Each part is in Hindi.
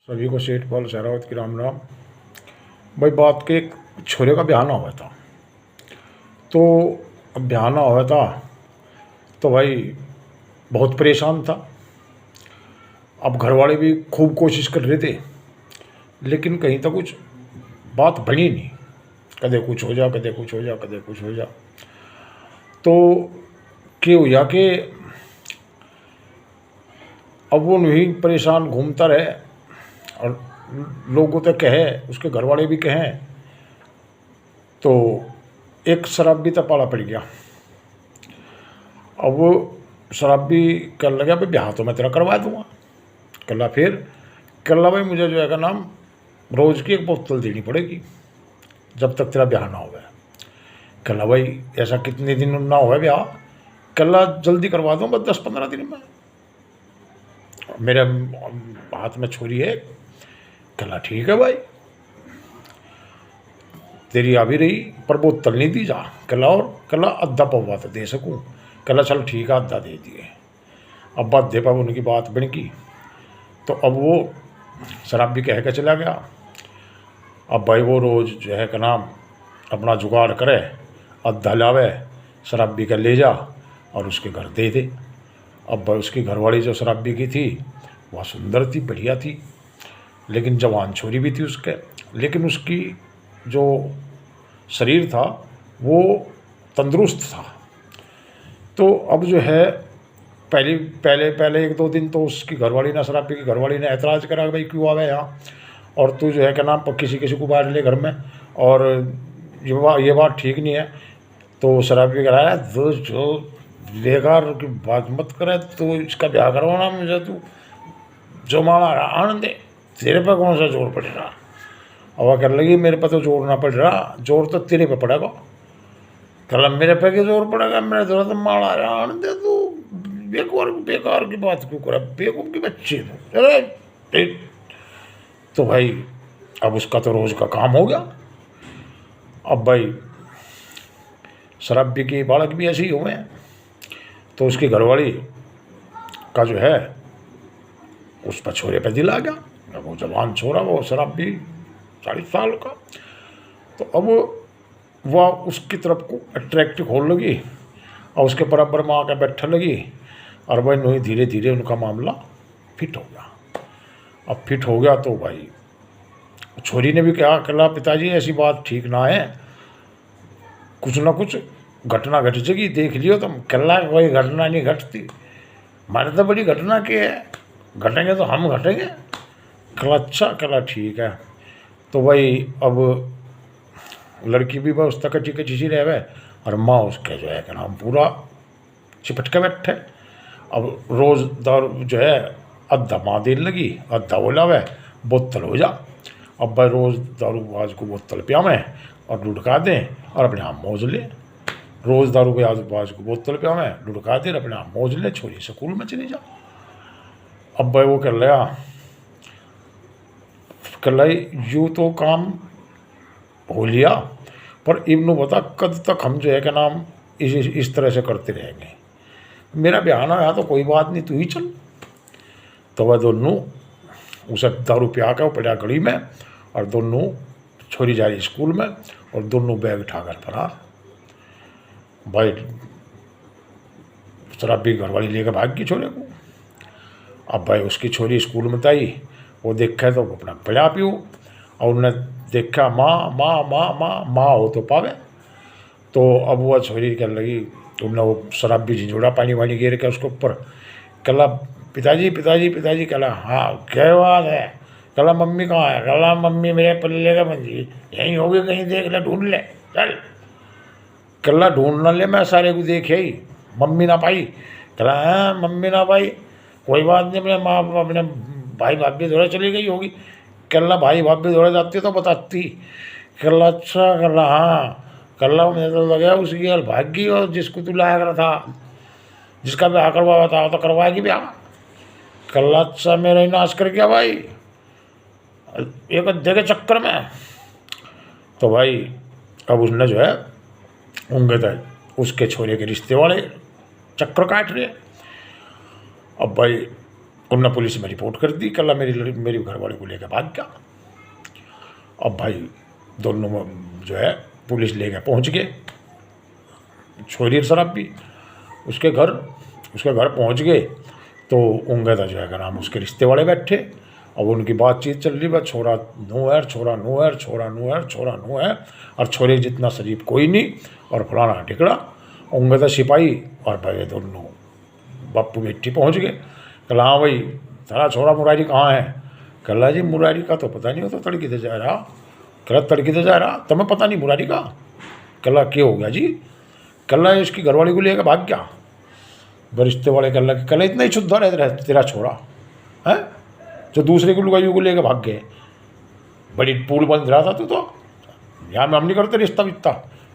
सभी को सेठ पाल सहरावत की राम राम। भाई बात के एक छोरे का ब्याह ना हुआ था, तो अब ब्याह ना हुआ था तो भाई बहुत परेशान था। अब घर वाले भी खूब कोशिश कर रहे थे, लेकिन कहीं तक कुछ बात बनी नहीं। कदे कुछ हो जा, कदे कुछ हो जा, कदे कुछ हो जा। तो क्या हुआ कि अब वो नहीं परेशान घूमता रहे, और लोगों तो कहे, उसके घर वाले भी कहें, तो एक शराबी तपाड़ा पड़ गया। अब वो शराबी कर लगा भाई ब्याह तो मैं तेरा करवा दूंगा। कल्ला फिर कल्ला भाई मुझे जो है का नाम रोज़ की एक बोतल देनी पड़ेगी जब तक तेरा ब्याह ना हो गया। कल्ला भाई ऐसा कितने दिन ना हो ब्याह, कल्ला जल्दी करवा दूँ बस 10-15 दिन में, मेरे हाथ में छुरी है। कल्ला ठीक है भाई, तेरी आ भी रही पर बोतल नहीं दी जा। कल्ला और कल्ला अद्धा पौवा तो दे सकूँ। कल्ला चल ठीक है अद्धा दे दिए। अब बात दे पाओ उनकी बात बन की, तो अब वो शराबी कह के चला गया। अब भाई वो रोज़ जो है का नाम अपना जुगाड़ करे, अद्धा लावे, शराबी का ले जा और उसके घर दे दे। अब भाई उसकी घरवाली जो शराबी की थी वह सुंदर थी, बढ़िया थी, लेकिन जवान छोरी भी थी उसके, लेकिन उसकी जो शरीर था वो तंदुरुस्त था। तो अब जो है पहले पहले पहले 1-2 दिन तो उसकी घरवाली ने, शराबी की घरवाली ने ऐतराज़ करा भाई क्यों आवे यहाँ, और तू जो है क्या नाम किसी किसी को बाहर ले घर में, और ये बात ठीक नहीं है। तो शराबी कह रहा है तो जो बेकार की बात मत करे, तो इसका ब्याह करवाना मुझे, तू जो माला आनंद दे, तेरे पर कौन सा जोर पड़ रहा। अब वह कर लगी मेरे पर तो जोर ना पड़ रहा, जोर तो तेरे पे पड़ेगा। कल मेरे पे के जोर पड़ेगा, मेरे थोड़ा तो माला आनंद दे, तू बेकार बेकार की बात क्यों करे, बेवकूफ की बच्ची तो। अरे तो भाई अब उसका तो रोज़ का काम हो गया। अब भाई शराबी की बालक भी ऐसे ही हुए हैं, तो उसकी घरवाली का जो है उस पर छोरे पे दिल आ गया। वो जवान छोरा, वो शराबी 40 साल का, तो अब वह उसकी तरफ को अट्रैक्टिव होने लगी और उसके बराबर में आकर बैठने लगी, और भाई नहीं धीरे धीरे उनका मामला फिट हो गया। अब फिट हो गया तो भाई छोरी ने भी कहा कहा पिताजी ऐसी बात ठीक ना है, कुछ ना कुछ घटना घट जाएगी, देख लियो तुम। कल्ला कोई घटना नहीं घटती, हमारे तो बड़ी घटना की है, घटेंगे तो हम घटेंगे। कला अच्छा, कला ठीक है। तो भाई अब लड़की भी बस तक कची कची सी रहे, और माँ उसके जो है क्या नाम पूरा चिपट के बैठे। अब रोज़ दारू जो है अद्धा माँ देने लगी, अद्धा वो लावे, बोतल हो जा। अब भाई रोज़ दारू बाज को बोतल पियावें और लुढ़का दें और अपने आप मौज ले। रोज़ दारू बाज को बोतल पियावें, लुढ़का दें, अपने आप मौज ले, छोरी स्कूल में चली जा। अब भाई वो कर लिया, यूँ तो काम हो लिया, पर इब्नू बता कद तक हम जो है क्या नाम इस तरह से करते रहेंगे। मेरा ब्याह ना आया तो कोई बात नहीं, तू ही चल। तो वह दोनों उसे दारू पिया के पड़ा गली में, और दोनों छोरी जा रही स्कूल में, और दोनों बैग उठाकर फरार। भाई शराबी घरवाली लेकर भाग गई छोरे को। अब भाई उसकी छोरी स्कूल में आई, वो देखा तो अपना पड़ा पियो, और उन्हें देखा माँ माँ माँ माँ माँ हो तो पावे। तो अब वह छोरी कर लगी, उन्हें वो शराबी झिझोड़ा पानी वानी गिर के उसके ऊपर। कला पिताजी पिताजी पिताजी, कला हाँ क्या बात है, कला मम्मी कहाँ है, कला मम्मी मेरे पल्ले का मंजी यहीं होगी कहीं, देख ले ढूंढ ले चल। कला ढूंढ ना ले, मैं सारे को देखे ही, मम्मी ना पाई। कला हाँ मम्मी ना पाई, कोई बात नहीं, अपने माँ अपने भाई भाभी दौड़े चली गई होगी। कल्ला भाई भाभी दौड़े जाती तो बताती। कल्ला अच्छा, कल्ला हाँ, कल्ला मुझे तो लगा उसकी हल भाग गई, और जिसको तू लाया करा था, जिसका ब्याह करवा था तो करवाएगी ब्याह। कल्ला अच्छा मेरा ही नाश कर गया भाई एक अद्धे के चक्कर में। तो भाई अब उसने जो है होंगे तो उसके छोरे के रिश्ते वाले चक्कर काट रहे। अब भाई उनने पुलिस में रिपोर्ट कर दी, कल मेरी घरवाली को लेकर भाग गया। अब भाई दोनों जो है पुलिस लेकर पहुंच गए, छोरी शराब भी उसके घर पहुंच गए। तो उनका था जो है नाम उसके रिश्ते वाले बैठे। अब उनकी बातचीत चल रही, बस छोरा नू है, छोरा नू है, छोरा नू है, छोरा नू है, और छोरे जितना शरीफ कोई नहीं, और फलाना टिकड़ा। उनका था सिपाही और भाई दोनों बापू बेटी पहुंच गए। कल हाँ भाई सारा छोरा मुरारी कहाँ है? कल जी मुरारी का तो पता नहीं, हो तो तड़की से जा रहा। कल तड़की से जा रहा, तुम्हें पता नहीं मुरारी का? कल क्या हो गया जी? कल इसकी घरवाली को लेकर भाग गया। रिश्ते वाले कल इतना ही शुद्ध रह तेरा छोरा है जो दूसरे को लुगाइयों को लेकर भाग गए। बड़ी पुल बंद रहा था तू तो, यहाँ में हम नहीं करते रिश्ता विश्ता।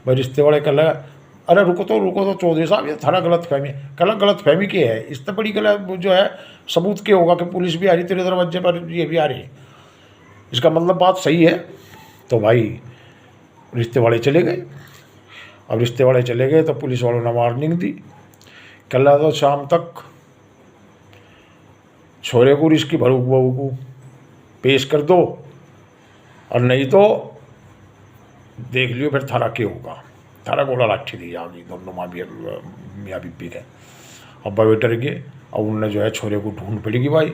भाई रिश्ते वाले कल अरे रुको तो चौधरी साहब, ये थारा गलत फहमी। कल गलत फहमी के है, इससे बड़ी गलत जो है सबूत के होगा कि पुलिस भी आ रही तेरे दरवाजे पर, ये भी आ रही, इसका मतलब बात सही है। तो भाई रिश्ते वाले चले गए। अब रिश्ते वाले चले गए तो पुलिस वालों ने वार्निंग दी, कल तो शाम तक छोरे को इसकी भरूक बहू को पेश कर दो, और नहीं तो देख लियो फिर थारा क्या होगा। थारा गोला लाठी दी जाएगी दोनों मियाँ बीबी के। अब भाई डर गए। अब उनने जो है छोरे को ढूंढ पड़ेगी भाई,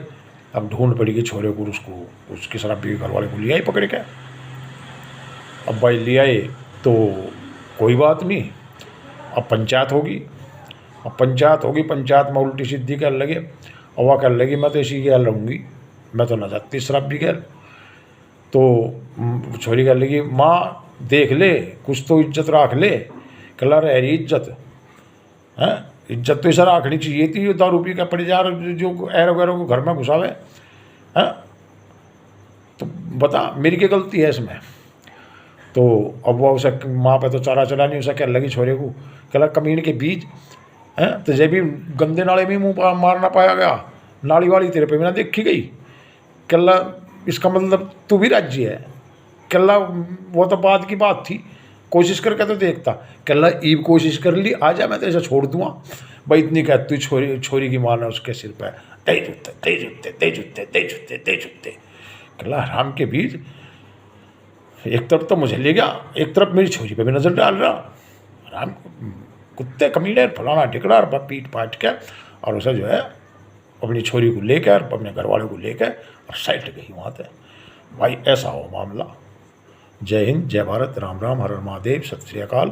अब ढूंढ पड़ेगी छोरे को, उसको उसकी शराबी घर वाले को लिया ही पकड़ के। अब भाई ले आए तो कोई बात नहीं, अब पंचायत होगी। अब पंचायत में उल्टी सीधी कहने लगे, और वह कहने लगी मैं तो इसी गैल रहूँगी, मैं तो ना जाती शराबी गैल। तो छोरी कहने लगी माँ देख ले, कुछ तो इज्जत रख ले। कला रही इज्जत है, इज्जत तो ऐसा रखनी चाहिए थी। 10 रुपये का पड़ जा जो एरो वैरो को घर में घुसावे हैं, तो बता मेरी क्या गलती है इसमें? तो अब वह उसे माँ पे तो चारा चला नहीं, उसे क्या लगी छोरे को, कला कमीन के बीज हैं, तो जब भी गंदे नाले में मुँह मार ना पाया गया, नाली वाली तेरे पे भी ना देखी गई। कला इसका मतलब तू भी राज्य है। कल्ला वो तो बाद की बात थी, कोशिश करके तो देखता। कल्ला ईब कोशिश कर ली, आ जा मैं तो ऐसा छोड़ दूँगा। भाई इतनी कह तू छोरी की मारना उसके सिर पर दे जूते। कल्ला हराम के बीज, एक तरफ तो मुझे ले गया, एक तरफ मेरी छोरी पे भी नज़र डाल रहा। हराम कुत्ते कमीने फलाना टिकड़ा, और पीट पाट के और उसे जो है अपनी छोरी को लेकर अपने घर वाले को लेकर और साइड गई वहाँ से। भाई ऐसा हो मामला। जय हिंद, जय भारत, राम राम, हर हर महादेव, सत श्री अकाल।